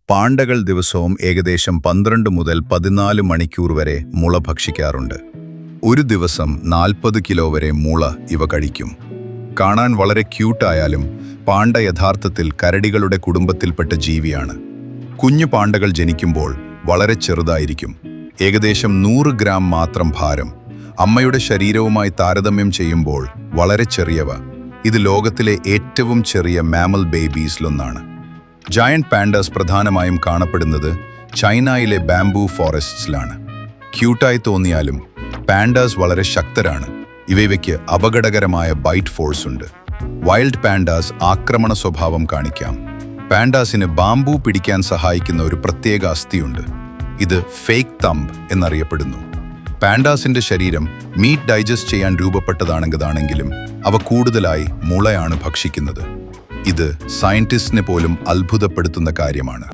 പാണ്ടകൾ ദിവസവും ഏകദേശം 12 മുതൽ 14 മണിക്കൂർ വരെ മുള ഭക്ഷിക്കാറുണ്ട്. ഒരു ദിവസം 40 കിലോ വരെ മുള ഇവ കഴിക്കും. കാണാൻ വളരെ ക്യൂട്ടായാലും പാണ്ട യഥാർത്ഥത്തിൽ കരടികളുടെ കുടുംബത്തിൽപ്പെട്ട ജീവിയാണ്. കുഞ്ഞു പാണ്ടകൾ ജനിക്കുമ്പോൾ വളരെ ചെറുതായിരിക്കും, ഏകദേശം 100 ഗ്രാം മാത്രം ഭാരം. അമ്മയുടെ ശരീരവുമായി താരതമ്യം ചെയ്യുമ്പോൾ വളരെ ചെറിയവ. ഇത് ലോകത്തിലെ ഏറ്റവും ചെറിയ മാമൽ ബേബീസിലൊന്നാണ്. ജയന്റ് പാൻഡാസ് പ്രധാനമായും കാണപ്പെടുന്നത് ചൈനയിലെ ബാംബൂ ഫോറസ്റ്സിലാണ്. ക്യൂട്ടായി തോന്നിയാലും പാൻഡാസ് വളരെ ശക്തരാണ്. ഇവയ്ക്ക് അപകടകരമായ ബൈറ്റ് ഫോഴ്സ് ഉണ്ട്. വൈൽഡ് പാൻഡാസ് ആക്രമണ സ്വഭാവം കാണിക്കാം. പാൻഡാസിന് ബാംബൂ പിടിക്കാൻ സഹായിക്കുന്ന ഒരു പ്രത്യേക അസ്ഥിയുണ്ട്. ഇത് ഫേക്ക് തമ്പ് എന്നറിയപ്പെടുന്നു. പാൻഡാസിന്റെ ശരീരം മീറ്റ് ഡൈജസ്റ്റ് ചെയ്യാൻ രൂപപ്പെട്ടതാണെങ്കിലും അവ കൂടുതലായി മുളയാണ് ഭക്ഷിക്കുന്നത്. ഇത് സയന്റിസ്റ്റിനെ പോലും അത്ഭുതപ്പെടുത്തുന്ന കാര്യമാണ്.